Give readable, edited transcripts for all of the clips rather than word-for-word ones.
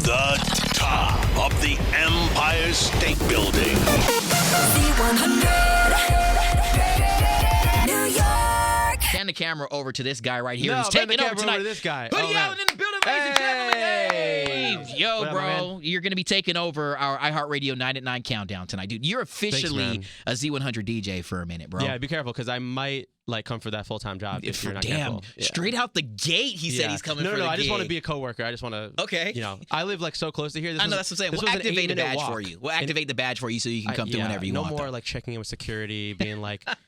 the top of the Empire State Building. Z100, New York. Hand the camera over to this guy right here. No, Who's taking over tonight. Over to this guy. Hoodie Allen in the building, ladies and gentlemen. Hey. Yo, What up, bro, you're going to be taking over our iHeartRadio 9 at 9 countdown tonight, dude. You're officially a Z100 DJ for a minute, bro. Yeah, be careful, because I might come for that full-time job if you're not careful. Yeah. Straight out the gate, he said he's coming for the No, I gig. just want to be a coworker. I just want to. Okay. I live so close to here. I know, that's what I'm saying. We'll activate the badge for you. We'll activate the badge for you so you can come through whenever you want. No more checking in with security, being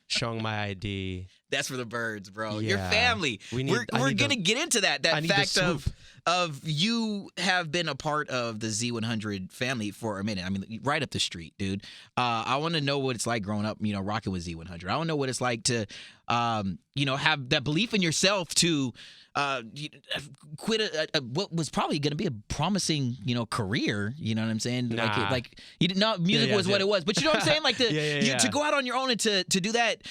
showing my ID. That's for the birds, bro. Yeah. Your family. We're gonna get into that fact of you have been a part of the Z100 family for a minute. I mean, right up the street, dude. I want to know what it's like growing up, rocking with Z100. I want to know what it's like to, have that belief in yourself to quit what was probably going to be a promising, career. You know what I'm saying? Nah. Like you didn't know music was what it was, but you know what I'm saying? Like to go out on your own and to do that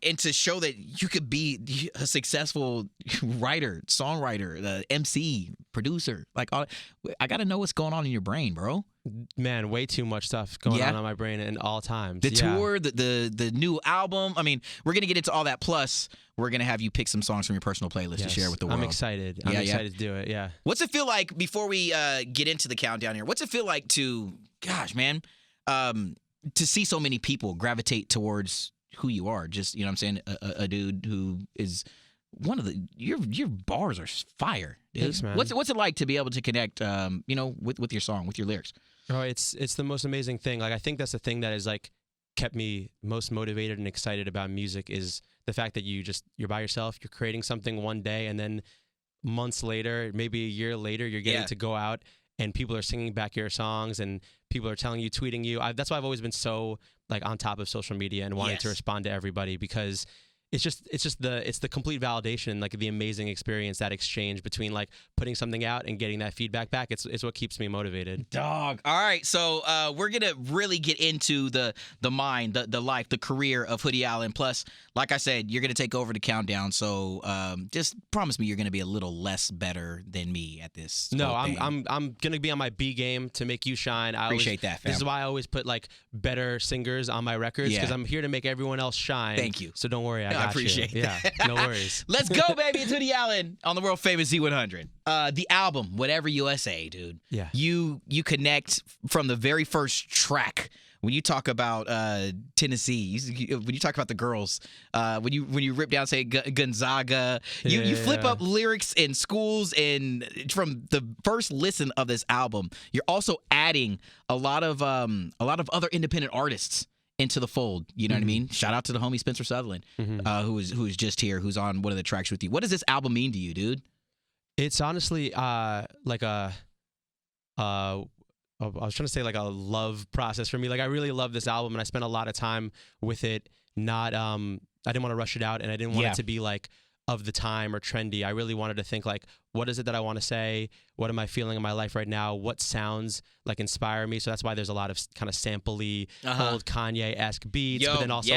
and to show that you could be a successful writer, songwriter, MC, producer. Like I got to know what's going on in your brain, bro. Man, way too much stuff going on my brain at all times. The tour, the new album. I mean, we're going to get into all that. Plus, we're going to have you pick some songs from your personal playlist to share with the world. I'm excited. I'm excited to do it, yeah. What's it feel like, before we get into the countdown here, what's it feel like to, gosh, man, to see so many people gravitate towards who you are? Just, you know what I'm saying, a dude who is one of the, your bars are fire, dude. Thanks, man. What's it like to be able to connect, with your song, with your lyrics? Oh, it's the most amazing thing. I think that's the thing that has kept me most motivated and excited about music, is the fact that you're by yourself, you're creating something one day, and then months later, maybe a year later, you're getting to go out and people are singing back your songs and people are telling you, tweeting you. That's why I've always been so on top of social media and wanting to respond to everybody, because it's the complete validation, the amazing experience, that exchange between putting something out and getting that feedback back. It's what keeps me motivated. Dog. All right, so we're gonna really get into the mind, the life, the career of Hoodie Allen. Plus, like I said, you're gonna take over the countdown. So just promise me you're gonna be a little less better than me at this. No, I'm gonna be on my B game to make you shine. I appreciate that, fam. This is why I always put better singers on my records, because I'm here to make everyone else shine. Thank you. So don't worry, I appreciate that. Yeah, no worries. Let's go, baby. It's Hoodie Allen on the world famous Z100. The album, Whatever USA, dude. Yeah. You connect from the very first track. When you talk about Tennessee, when you talk about the girls, when you rip down, say, Gonzaga, you flip up lyrics in schools, and from the first listen of this album, you're also adding a lot of other independent artists into the fold. You know what I mean? Shout out to the homie Spencer Sutherland, who is just here, who's on one of the tracks with you. What does this album mean to you, dude? It's honestly I was trying to say a love process for me. I really love this album, and I spent a lot of time with it. I didn't want to rush it out, and I didn't want it to be of the time or trendy. I really wanted to think what is it that I want to say? What am I feeling in my life right now? What sounds inspire me? So that's why there's a lot of kind of sampley, old Kanye-esque beats, but then also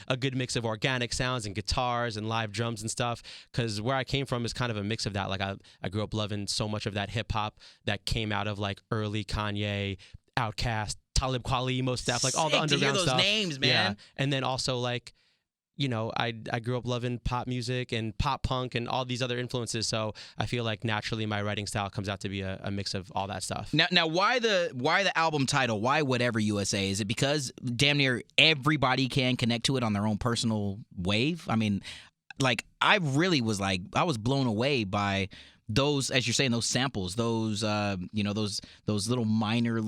a good mix of organic sounds and guitars and live drums and stuff. Because where I came from is kind of a mix of that. I grew up loving so much of that hip hop that came out of early Kanye, Outkast, Talib Kweli, most stuff, all the underground to hear those stuff. names, man. Yeah, and then also I grew up loving pop music and pop punk and all these other influences, so I feel naturally my writing style comes out to be a mix of all that stuff. Now, why the album title? Why Whatever USA? Is it because damn near everybody can connect to it on their own personal wave? I mean, I really was I was blown away by those, as you're saying, those samples, those those little minor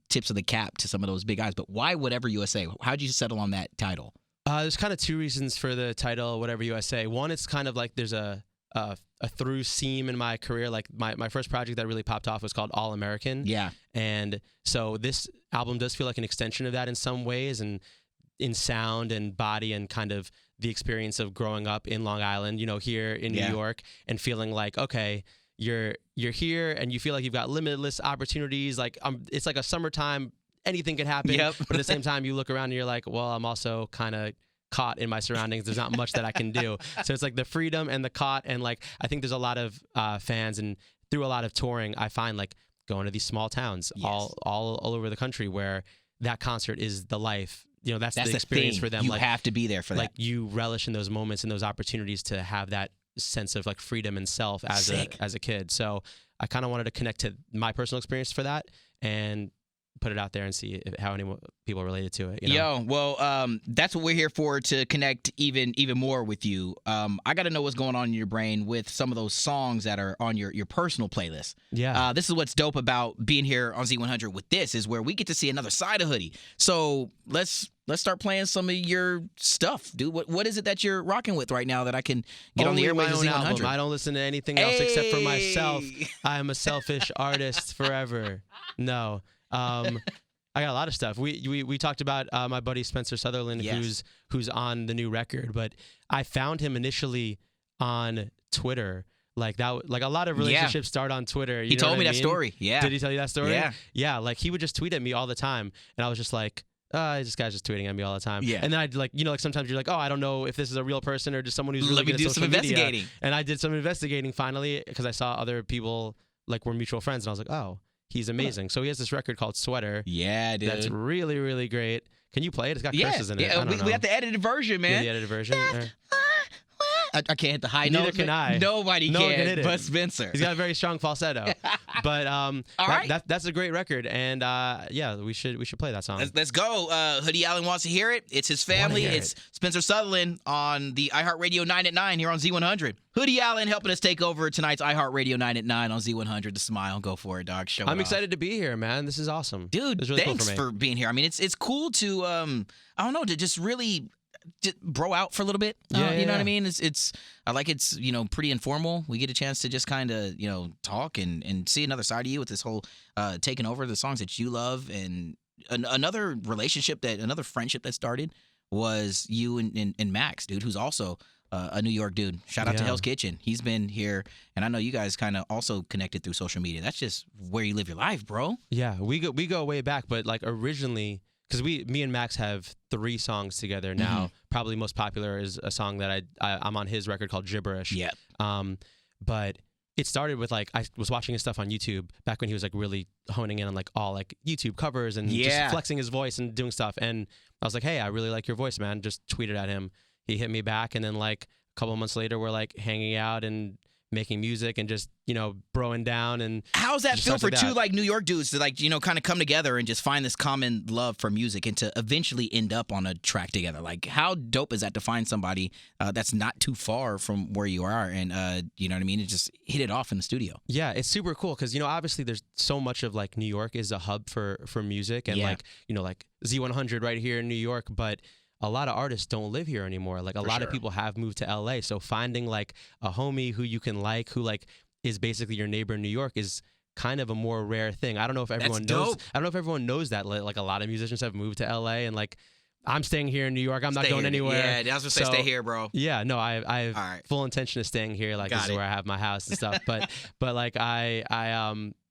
tips of the cap to some of those big guys. But why Whatever USA? How'd you settle on that title? There's kind of two reasons for the title, Whatever USA. One, it's kind of there's a through seam in my career. My first project that really popped off was called All American. Yeah. And so this album does feel like an extension of that in some ways, and in sound and body, and kind of the experience of growing up in Long Island, here in New York, and feeling okay, you're here and you feel like you've got limitless opportunities. It's a summertime, anything could happen. Yep. But at the same time, you look around and you're well, I'm also kind of caught in my surroundings. There's not much that I can do. So it's the freedom and the caught, and I think there's a lot of fans and through a lot of touring, I find like going to these small towns all over the country where that concert is the life. You know, that's the experience for them. You like, have to be there for that. Like you relish in those moments and those opportunities to have that sense of like freedom and self as a kid. So I kind of wanted to connect to my personal experience for that and put it out there and see how any people related to it. You know? Yo, well, that's what we're here for, to connect even more with you. I got to know what's going on in your brain with some of those songs that are on your personal playlist. Yeah. This is what's dope about being here on Z100 with this, is where we get to see another side of Hoodie. So let's start playing some of your stuff, dude. What is it that you're rocking with right now that I can get on the airwaves of Z100? Album. I don't listen to anything else except for myself. I am a selfish artist forever. No. I got a lot of stuff. We talked about my buddy Spencer Sutherland, who's on the new record, but I found him initially on Twitter. Like that, like a lot of relationships start on Twitter. He told me that story. Yeah. Did he tell you that story? Yeah. Yeah. Like he would just tweet at me all the time, and I was just like, this guy's just tweeting at me all the time. Yeah. And then I'd like, like sometimes you're like, oh, I don't know if this is a real person or just someone who's really Let me good do at some social media. investigating. And I did some investigating finally because I saw other people like were mutual friends, and I was like, oh, he's amazing. So he has this record called Sweater. Yeah, dude. That's really, really great. Can you play it? It's got curses in it. Yeah, we have the edited version, man. Yeah, the edited version. I can't hit the high Neither notes. can I. Nobody No one can hit it. but Spencer. He's got a very strong falsetto. But that's a great record, and yeah, we should play that song. Let's go. Hoodie Allen wants to hear it. It's his family. It's Spencer Sutherland on the iHeartRadio 9 at 9 here on Z100. Hoodie Allen helping us take over tonight's iHeartRadio 9 at 9 on Z100. The smile. Go for it, dog. Show it I'm off. excited to be here, man. This is awesome. Dude, it's really thanks cool for being here. I mean, it's cool to, I don't know, to just really bro out for a little bit. You know what I mean? It's I like it's, pretty informal. We get a chance to just kind of, talk and see another side of you with this whole taking over the songs that you love. And another friendship that started was you and Max, dude, who's also a New York dude. Shout out to Hell's Kitchen. He's been here, and I know you guys kind of also connected through social media. That's just where you live your life, bro. Yeah, we go way back, but like originally, because me and Max have 3 songs together now. Mm-hmm. Probably most popular is a song that I'm on his record called Gibberish. Yeah. But it started with like I was watching his stuff on YouTube back when he was like really honing in on like all like YouTube covers and just flexing his voice and doing stuff. And I was like, hey, I really like your voice, man. Just tweeted at him. He hit me back, and then like a couple of months later, we're like hanging out and making music and just, broing down. And how's that feel for two like New York dudes to like, kind of come together and just find this common love for music and to eventually end up on a track together? Like, how dope is that to find somebody that's not too far from where you are and, you know what I mean? And just hit it off in the studio. Yeah, it's super cool because, obviously there's so much of like New York is a hub for music and like, like Z100 right here in New York, but a lot of artists don't live here anymore. Like a lot of people have moved to LA. So finding like a homie who you can like, who like is basically your neighbor in New York is kind of a more rare thing. I don't know if everyone knows. I don't know if everyone knows that like a lot of musicians have moved to LA and like I'm staying here in New York. I'm not going anywhere. Yeah, I was gonna say stay here, bro. Yeah, no, I have full intention of staying here. Like this is where I have my house and stuff. But like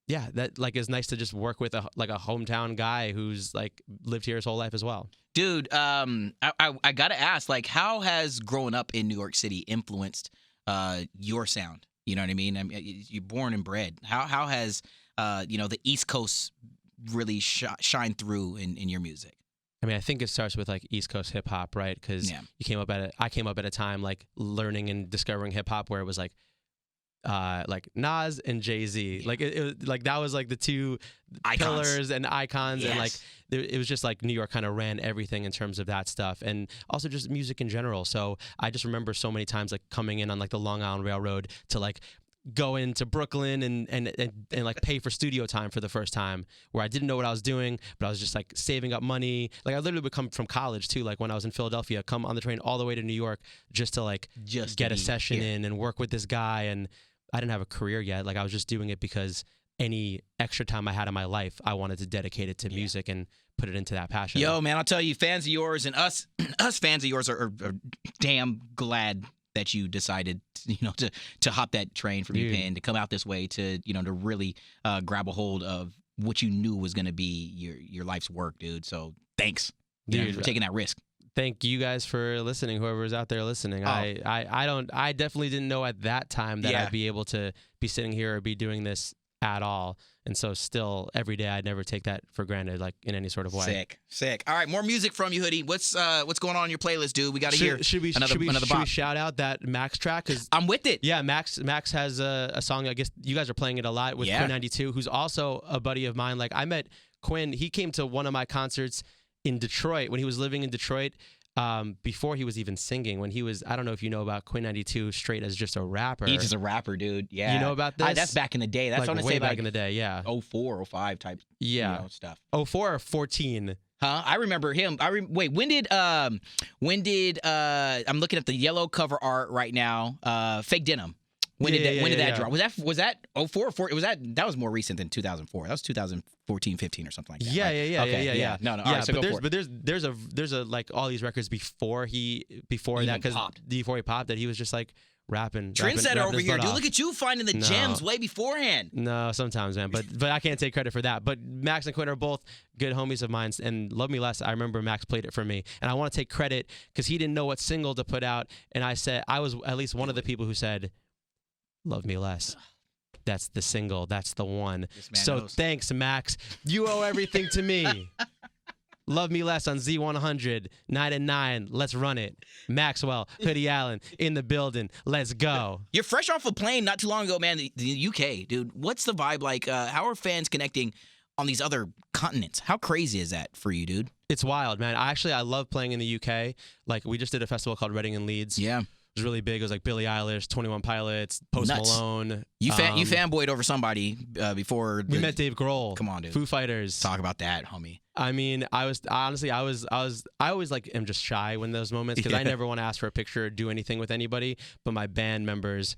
yeah, that like is nice to just work with a hometown guy who's like lived here his whole life as well. Dude, I gotta ask, like, how has growing up in New York City influenced your sound? You know what I mean? You're born and bred. How has the East Coast really shined through in your music? I mean, I think it starts with like East Coast hip hop, right? Because I came up at a time like learning and discovering hip hop where it was like Nas and Jay-Z. Like it like that was like the 2 pillars and icons. And like it was just like New York kind of ran everything in terms of that stuff and also just music in general. So I just remember so many times like coming in on like the Long Island Railroad to like go into Brooklyn and like pay for studio time for the first time where I didn't know what I was doing, but I was just like saving up money. Like I literally would come from college too. Like when I was in Philadelphia, come on the train all the way to New York just to like get a session in and work with this guy. And I didn't have a career yet. Like I was just doing it because any extra time I had in my life, I wanted to dedicate it to music and put it into that passion. Yo, man, I'll tell you, fans of yours and us fans of yours are damn glad that you decided, to hop that train from UPenn, to come out this way, to to really grab a hold of what you knew was going to be your life's work, dude. So thanks, for taking that risk. thank you guys for listening. Whoever's out there listening, I definitely didn't know at that time that I'd be able to be sitting here or be doing this at all. And so still every day I'd never take that for granted, like in any sort of way. Sick. All right, more music from you, Hoodie. What's going on your playlist, dude? We got to hear should we shout out that Max track? 'Cause I'm with it. Yeah, Max has a song. I guess you guys are playing it a lot with Quinn 92, who's also a buddy of mine. Like I met Quinn. He came to one of my concerts in Detroit when he was living in Detroit. Before he was even singing, when he was, I don't know if you know about Quinn 92 straight as just a rapper. He's just a rapper, dude. Yeah. You know about this? That's back in the day. That's like what I way say back in the day, yeah. 04, 05 type stuff. 04 or 14? Huh? I remember him. Wait, when did I'm looking at the yellow cover art right now. Fake Denim. When did that drop? Was that 04 or 4? That was more recent than 2004. That was 2014, 15 or something like that. Yeah. No. Yeah, All right, so but there's a like all these records before that, because before he popped, that he was just like rapping. Trendsetter over here, dude. Look at you finding the gems way beforehand. No, sometimes, man. But I can't take credit for that. But Max and Quinn are both good homies of mine, and Love Me Less, I remember Max played it for me, and I want to take credit because he didn't know what single to put out, and I said I was at least one of the people who said, Love Me Less. That's the single. That's the one. So knows. Thanks, Max. You owe everything to me. Love Me Less on Z100, 9 and 9. Let's run it. Maxwell, Hoodie Allen in the building. Let's go. You're fresh off a plane not too long ago, man. The UK, dude. What's the vibe like? How are fans connecting on these other continents? How crazy is that for you, dude? It's wild, man. I love playing in the UK. Like, we just did a festival called Reading and Leeds. Yeah. It was really big. It was like Billie Eilish, 21 Pilots, Post Malone. You fanboyed over somebody before. We met Dave Grohl. Come on, dude. Foo Fighters. Talk about that, homie. I mean, I always like am just shy when those moments because I never want to ask for a picture or do anything with anybody. But my band members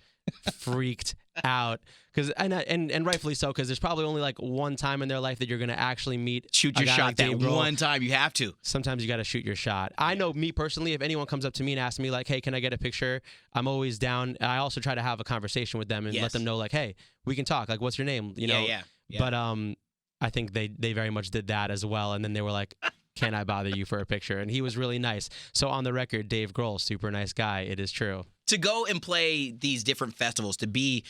freaked out and rightfully so, because there's probably only like one time in their life that you're gonna actually shoot your shot. Like that one time you have to. Sometimes you got to shoot your shot. I know me personally, if anyone comes up to me and asks me like, hey, can I get a picture? I'm always down. I also try to have a conversation with them and let them know like, hey, we can talk. Like, what's your name? You know. Yeah. But I think they very much did that as well. And then they were like, can I bother you for a picture? And he was really nice. So on the record, Dave Grohl, super nice guy. It is true. To go and play these different festivals, to be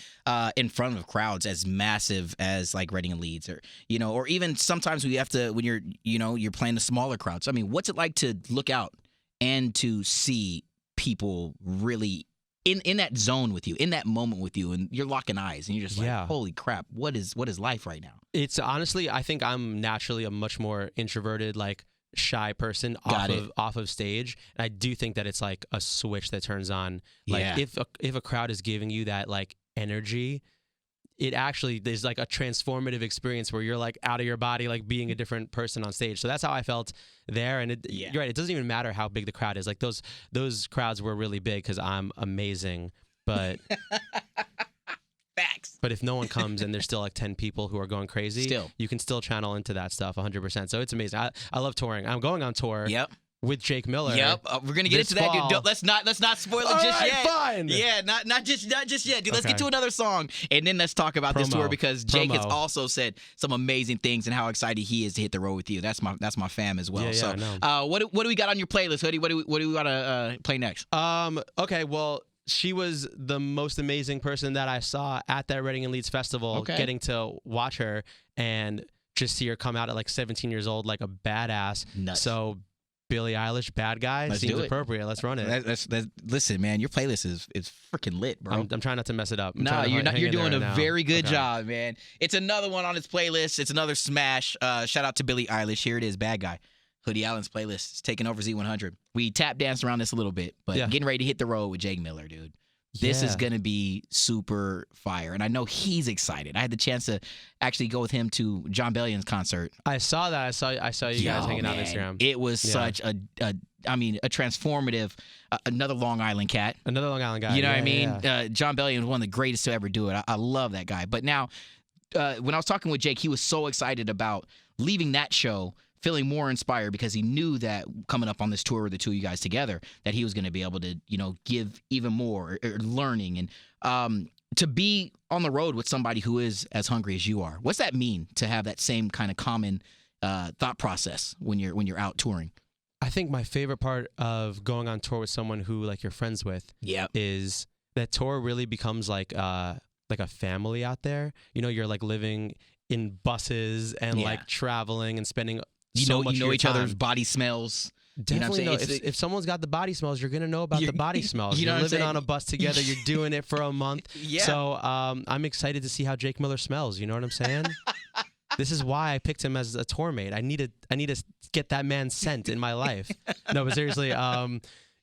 in front of crowds as massive as like Reading and Leeds, or even sometimes we have to when you're playing the smaller crowds. I mean, what's it like to look out and to see people really in that zone with you, in that moment with you, and you're locking eyes and you're just like, holy crap, what is life right now? It's honestly, I think I'm naturally a much more introverted, like shy person off of stage, and I do think that it's like a switch that turns on. Like if a crowd is giving you that like energy, it actually there's like a transformative experience where you're like out of your body, like being a different person on stage. So that's how I felt there. And you're right, it doesn't even matter how big the crowd is. Like those crowds were really big because I'm amazing, but facts. But if no one comes and there's still like 10 people who are going crazy, you can still channel into that stuff 100%. So it's amazing. I love touring. I'm going on tour. With Jake Miller. We're gonna get into that, dude. Let's not spoil it just yet. Fine. Yeah, not just yet, dude. Let's get to another song and then let's talk about this tour because Jake has also said some amazing things and how excited he is to hit the road with you. That's my fam as well. What do we got on your playlist, Hoodie? What do we gotta play next? Okay, well, she was the most amazing person that I saw at that Reading and Leeds festival. Getting to watch her and just see her come out at like 17 years old, like a badass. Nuts. So Billie Eilish, Bad Guy, seems appropriate. Let's run it. Listen, man, your playlist is freaking lit, bro. I'm trying not to mess it up. You're doing a very good job, man. It's another one on his playlist. It's another smash. Shout out to Billie Eilish. Here it is, Bad Guy. Hoodie Allen's playlist is taking over Z100. We tap danced around this a little bit, but getting ready to hit the road with Jake Miller, dude. This is going to be super fire. And I know he's excited. I had the chance to actually go with him to John Bellion's concert. I saw that. I saw you guys hanging out on Instagram. It was such a transformative, another Long Island cat. Another Long Island guy. You know what I mean? John Bellion was one of the greatest to ever do it. I love that guy. But now, when I was talking with Jake, he was so excited about leaving that show feeling more inspired because he knew that coming up on this tour with the two of you guys together, that he was going to be able to, give even more or learning and to be on the road with somebody who is as hungry as you are. What's that mean to have that same kind of common thought process when you're out touring? I think my favorite part of going on tour with someone who like you're friends with is that tour really becomes like a family out there. You know, you're like living in buses and like traveling and spending so much of your each time. other's body smells. Definitely you know know. If someone's got the body smells, you're gonna know about the body smells. You know You're what I'm living saying? on a bus together. You're doing it for a month. Yeah. So I'm excited to see how Jake Miller smells. You know what I'm saying? This is why I picked him as a tour mate. I need to get that man's scent in my life. No, but seriously,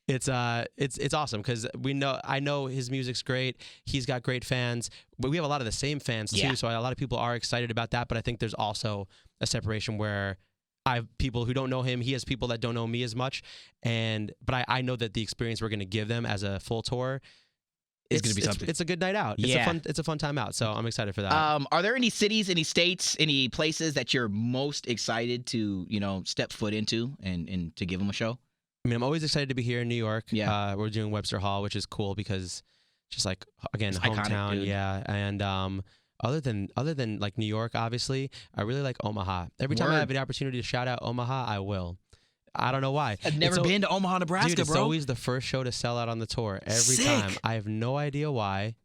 it's awesome because I know his music's great. He's got great fans, but we have a lot of the same fans too. Yeah. So a lot of people are excited about that. But I think there's also a separation where I have people who don't know him. He has people that don't know me as much. But I know that the experience we're going to give them as a full tour, it's going to be something. It's a good night out. It's a fun time out. So I'm excited for that. Are there any cities, any states, any places that you're most excited to, step foot into and to give them a show? I mean, I'm always excited to be here in New York. Yeah. We're doing Webster Hall, which is cool because just like, again, It's hometown. iconic, dude. Yeah. And other than like New York, obviously, I really like Omaha. Every time I have the opportunity to shout out Omaha, I will. I don't know why. I've never been to Omaha, Nebraska, dude, it's bro. always the first show to sell out on the tour. Every time. I have no idea why.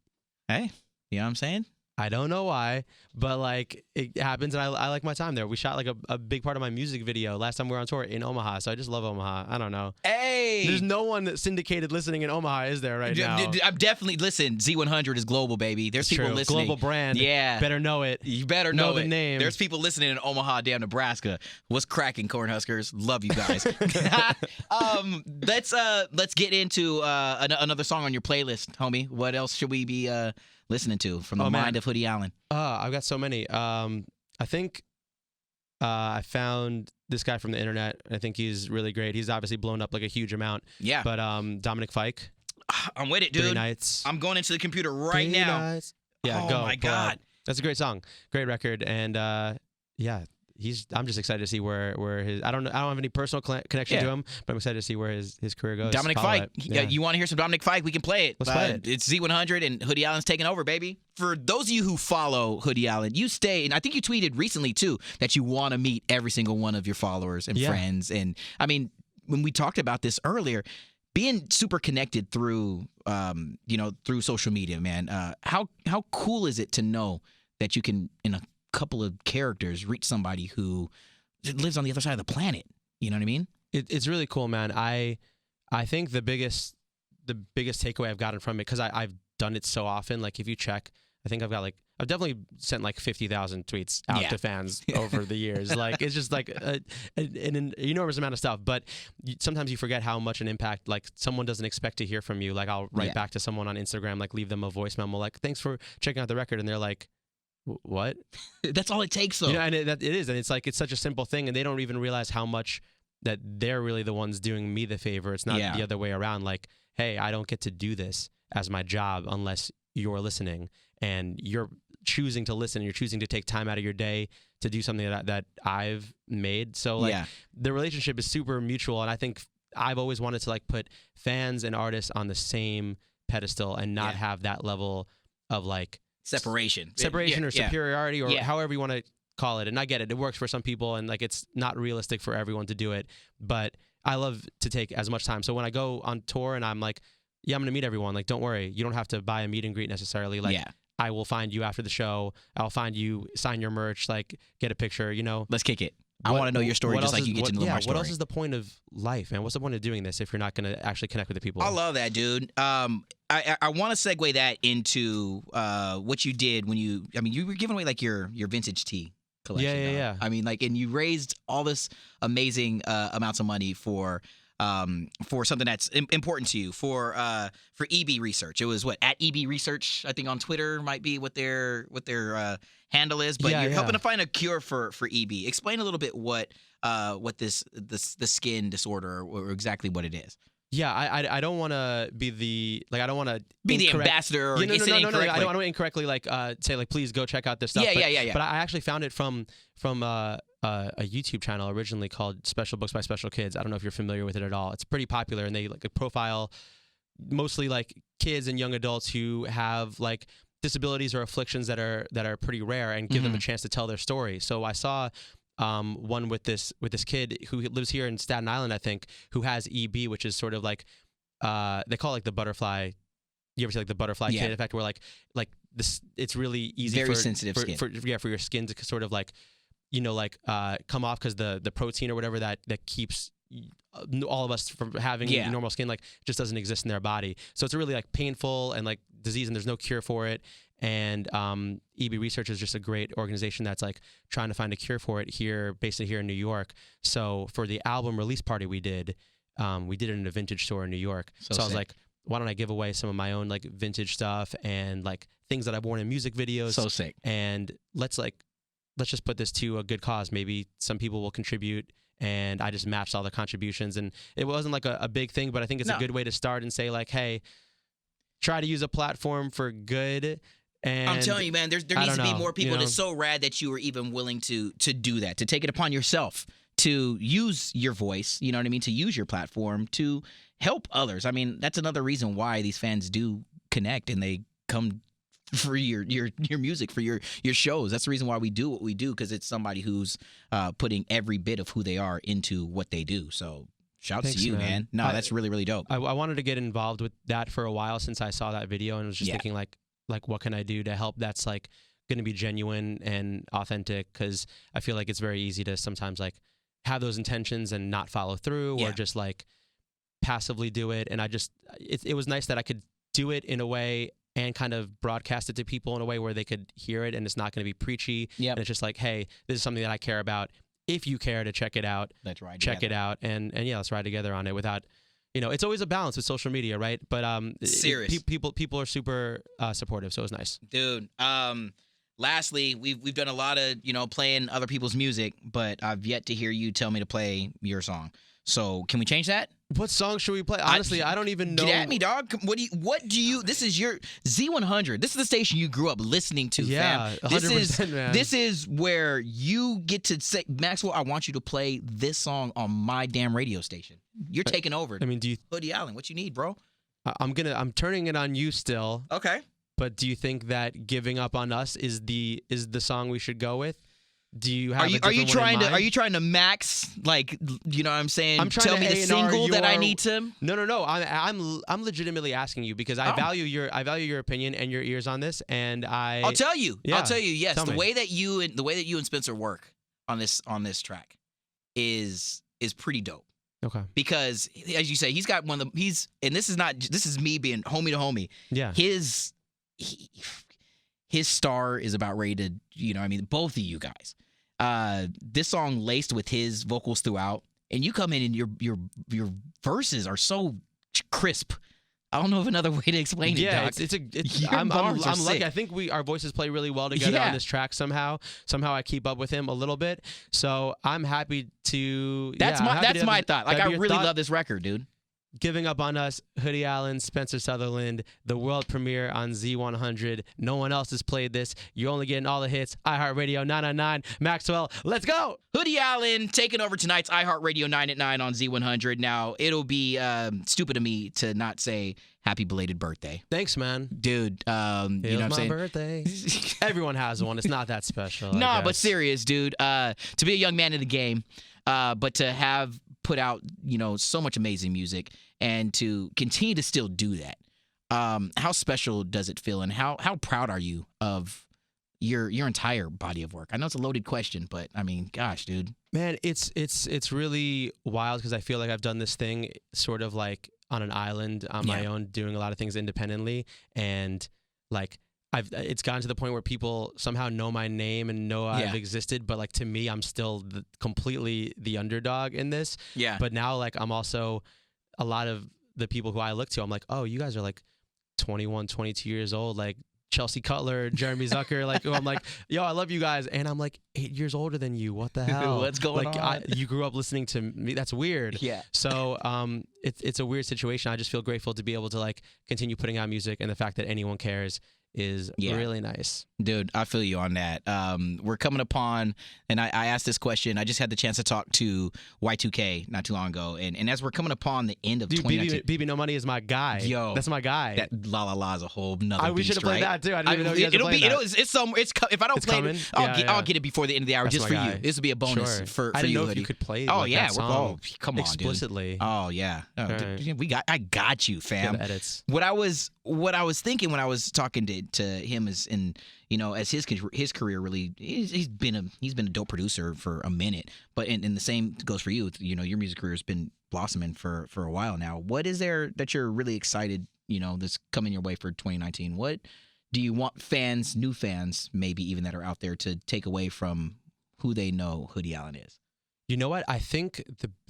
Hey, you know what I'm saying? I don't know why, but like it happens, and I like my time there. We shot like a big part of my music video last time we were on tour in Omaha, so I just love Omaha. I don't know. Hey, there's no one that's syndicated listening in Omaha, is there right now? I'm definitely Z100 is global, baby. There's people listening. Global brand. Yeah, better know it. You better know the name. There's people listening in Omaha, damn Nebraska. What's cracking, Cornhuskers? Love you guys. Let's get into another song on your playlist, homie. What else should we be listening to from the mind of Hoodie Allen? I've got so many. I think I found this guy from the internet. I think he's really great. He's obviously blown up like a huge amount. Yeah. But Dominic Fike. I'm with it, dude. 3 Nights. I'm going into the computer right now. Nights. Yeah, oh go. My God. That's a great song. Great record. And yeah. I'm just excited to see where his. I don't have any personal connection to him, but I'm excited to see where his career goes. Dominic Fike. You want to hear some Dominic Fike? We can play it. Let's play it. It's Z100 and Hoodie Allen's taking over, baby. For those of you who follow Hoodie Allen, you stay, and I think you tweeted recently too that you want to meet every single one of your followers and friends. And I mean, when we talked about this earlier, being super connected through through social media, man. How cool is it to know that you can in a couple of characters reach somebody who lives on the other side of the planet? You know what I mean? It's really cool, man. I think the biggest takeaway I've gotten from it, because I've done it so often. Like if you check, I think I've definitely sent like 50,000 tweets out to fans over the years. Like it's just like an enormous amount of stuff. But sometimes you forget how much an impact, like someone doesn't expect to hear from you. Like I'll write back to someone on Instagram, like leave them a voice memo, like thanks for checking out the record, and they're like, what? That's all it takes, though. And it is, and it's like it's such a simple thing, and they don't even realize how much that they're really the ones doing me the favor. It's not the other way around. Like, hey, I don't get to do this as my job unless you're listening, and you're choosing to listen. You're choosing to take time out of your day to do something that I've made. So like the relationship is super mutual, and I think I've always wanted to like put fans and artists on the same pedestal and not have that level of like separation or superiority or however you want to call it. And I get it. It works for some people, and like it's not realistic for everyone to do it. But I love to take as much time. So when I go on tour and I'm like, I'm going to meet everyone. Like, don't worry. You don't have to buy a meet and greet necessarily. Like, I will find you after the show. I'll find you, sign your merch, like get a picture, Let's kick it. I want to know your story just like you get to know my story. What else is the point of life, man? What's the point of doing this if you're not going to actually connect with the people? I love that, dude. I want to segue that into what you did when you were giving away like your vintage tea collection. Yeah. I mean, like, and you raised all this amazing amounts of money for something that's important to you, for EB Research. It was at EB Research, I think on Twitter might be what their handle is, but you're helping to find a cure for EB. Explain a little bit what the skin disorder or exactly what it is. Yeah, I don't want to be the I don't want to be the ambassador or no. I don't want to incorrectly say please go check out this stuff. Yeah. But I actually found it from a YouTube channel originally called Special Books by Special Kids. I don't know if you're familiar with it at all. It's pretty popular, and they profile mostly like kids and young adults who have like disabilities or afflictions that are pretty rare, and give them a chance to tell their story. So I saw one with this kid who lives here in Staten Island, I think, who has EB, which is sort of like they call it like the butterfly. You ever see like the butterfly kid effect, where like this, it's really easy Very sensitive skin. for your skin to sort of like, come off, because the protein or whatever that keeps all of us from having normal skin, like, just doesn't exist in their body. So it's a really like painful and like disease, and there's no cure for it. And EB Research is just a great organization that's like trying to find a cure for it basically here in New York. So for the album release party we did it in a vintage store in New York. So I was like, why don't I give away some of my own like vintage stuff and like things that I've worn in music videos? So sick. And let's just put this to a good cause. Maybe some people will contribute. And I just matched all the contributions, and it wasn't like a big thing, but I think it's a good way to start and say like, hey, try to use a platform for good. And I'm telling you, man, there needs to be more people. It's so rad that you were even willing to do that, to take it upon yourself, to use your voice, you know what I mean, to use your platform to help others. I mean, that's another reason why these fans do connect and they come for your music, for your shows. That's the reason why we do what we do, because it's somebody who's putting every bit of who they are into what they do. So shouts to you, man. No, that's really, really dope. I wanted to get involved with that for a while since I saw that video, and was just thinking like what can I do to help that's like going to be genuine and authentic, because I feel like it's very easy to sometimes like have those intentions and not follow through, or just like passively do it. And it was nice that I could do it in a way and kind of broadcast it to people in a way where they could hear it, and it's not going to be preachy. And it's just like, hey, this is something that I care about. If you care to check it out, let's ride check together. it out, and let's ride together on it without, it's always a balance with social media, right? But serious. People are super supportive, so it was nice, dude. Lastly, we've done a lot of playing other people's music, but I've yet to hear you tell me to play your song. So can we change that? What song should we play? Honestly, I don't even know. Get at me, dog. What do you? This is your Z100. This is the station you grew up listening to, fam. 100%, man. This is where you get to say, Maxwell, I want you to play this song on my damn radio station. You're taking over. I mean, Hoodie Allen, what you need, bro? I'm turning it on you still. Okay. But do you think that Giving Up on Us is the song we should go with? Do you have are you trying to max, like, you know what I'm saying? I'm trying tell to me the single that I need to. No. I'm legitimately asking you, because I value your opinion and your ears on this, and I'll tell you. Yeah, I'll tell you. Yes, the me. way that you and Spencer work on this track is pretty dope. Okay. Because as you say, he's got and this is me being homie to homie. Yeah. His star is about ready to, both of you guys. This song laced with his vocals throughout, and you come in and your verses are so crisp. I don't know of another way to explain it, Doc. I'm lucky. I think our voices play really well together on this track somehow. Somehow I keep up with him a little bit. So I'm happy to. That's my thought. Like, I really love this record, dude. Giving Up on Us, Hoodie Allen, Spencer Sutherland, the world premiere on Z100. No one else has played this. You're only getting all the hits. iHeartRadio 999. Maxwell, let's go. Hoodie Allen taking over tonight's iHeartRadio 9 at 9 on Z100. Now, it'll be stupid of me to not say happy belated birthday. Thanks, man. Dude, you know what I'm saying? Birthday. Everyone has one. It's not that special. No, but serious, dude. To be a young man in the game, but to have put out, so much amazing music, and to continue to still do that. How special does it feel, and how proud are you of your entire body of work? I know it's a loaded question, but I mean, gosh, dude. Man, it's really wild, because I feel like I've done this thing sort of like on an island on my own, doing a lot of things independently, and like it's gotten to the point where people somehow know my name and know I've existed, but like, to me, I'm still completely the underdog in this. Yeah. But now, like, I'm also, a lot of the people who I look to, I'm like, oh, you guys are like 21, 22 years old, like Chelsea Cutler, Jeremy Zucker, like, I'm like, yo, I love you guys, and I'm like 8 years older than you. What the hell? What's going on? You grew up listening to me. That's weird. Yeah. So it's a weird situation. I just feel grateful to be able to like continue putting out music, and the fact that anyone cares is really nice. Dude, I feel you on that. We're coming upon, and I asked this question. I just had the chance to talk to Y2K not too long ago, and as we're coming upon the end of 2019, BB No Money is my guy. Yo, that's my guy. That La La La is a whole nother. We should have played that too. I didn't even know you guys were playing that. It's if I don't play it, I'll get it before the end of the hour just for you. This will be a bonus for I didn't you, know Hoodie. if you could play. Oh like, yeah, that song come on, explicitly. Dude. Oh yeah, I got you, fam. Edits. What I was thinking when I was talking to him is, and as his career really, he's been a dope producer for a minute, but and the same goes for you. Your music career has been blossoming for a while now. What is there that you're really excited, that's coming your way for 2019? What do you want new fans, maybe even that are out there, to take away from who they know Hoodie Allen is? You know what? I think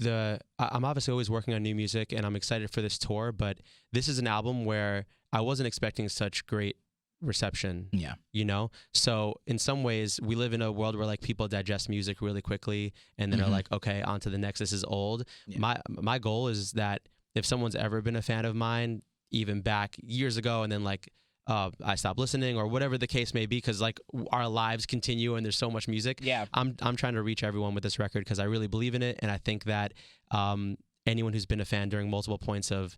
I'm obviously always working on new music, and I'm excited for this tour, but this is an album where I wasn't expecting such great reception. Yeah. So in some ways, we live in a world where like people digest music really quickly and then are like, okay, on to the next. This is old. Yeah. My goal is that if someone's ever been a fan of mine, even back years ago, and then like I stopped listening or whatever the case may be, because like our lives continue and there's so much music. Yeah. I'm trying to reach everyone with this record because I really believe in it, and I think that anyone who's been a fan during multiple points of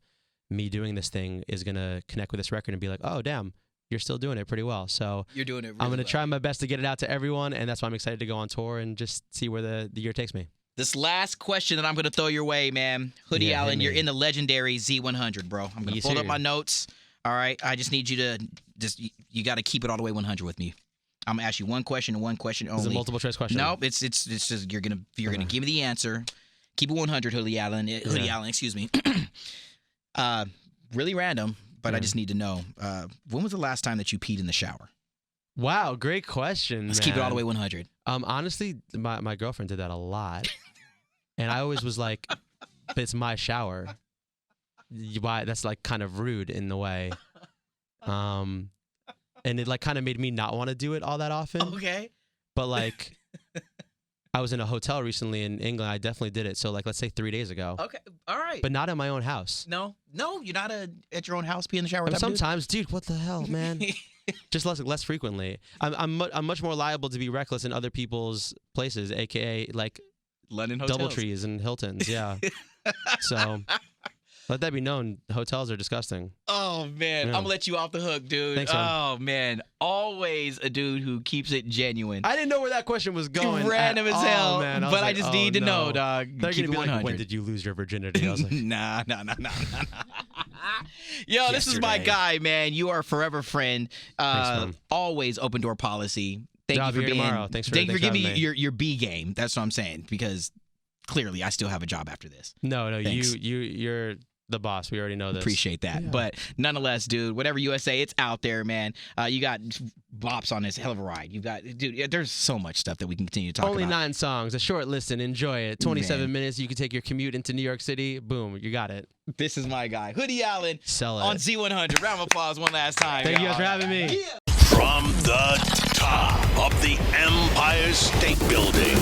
me doing this thing is gonna connect with this record and be like, oh damn, you're still doing it pretty well. So you're doing it really I'm gonna try my best to get it out to everyone, and that's why I'm excited to go on tour and just see where the year takes me. This last question that I'm going to throw your way, man. Hoodie Allen, you're in the legendary Z100, bro. I'm going to fold up my notes. All right. I just need you to you got to keep it all the way 100 with me. I'm going to ask you one question and one question only. Is it a multiple choice question? Nope. It's just you're going to give me the answer. Keep it 100, Hoodie Allen. Hoodie Allen, excuse me. Really random, but I just need to know, when was the last time that you peed in the shower? Wow, great question. Let's keep it all the way 100. Honestly, my girlfriend did that a lot. And I always was like, but it's my shower. Why? That's like kind of rude in the way. And it like kind of made me not want to do it all that often. Okay. But like, I was in a hotel recently in England. I definitely did it. So like, let's say 3 days ago. Okay. All right. But not at my own house. No, you're not at your own house peeing in the shower. Sometimes, dude, what the hell, man? Just less frequently. I'm much more liable to be reckless in other people's places, aka like London hotels. DoubleTrees and Hiltons. Yeah. So let that be known. Hotels are disgusting. Oh man, I'm gonna let you off the hook, dude. Thanks, man. Oh man, always a dude who keeps it genuine. I didn't know where that question was going. Random as hell, man. But I just need to know, dog. They're gonna be like, when did you lose your virginity? I was like, nah. Yo, this is my guy, man. You are a forever friend. Thanks, always open door policy. Thank you for being. Tomorrow. Thanks for giving me your B game. That's what I'm saying, because clearly I still have a job after this. No, you're the boss. We already know this. Appreciate that. Yeah. But nonetheless, dude, whatever USA, it's out there, man. You got bops on this hell of a ride. You got, dude, there's so much stuff that we can continue to talk Only about. 9 songs, a short listen. Enjoy it. 27 minutes. You can take your commute into New York City. Boom, you got it. This is my guy, Hoodie Allen. Sell it. On Z100. Round of applause one last time. Thank you guys for having me. From the top of the Empire State Building.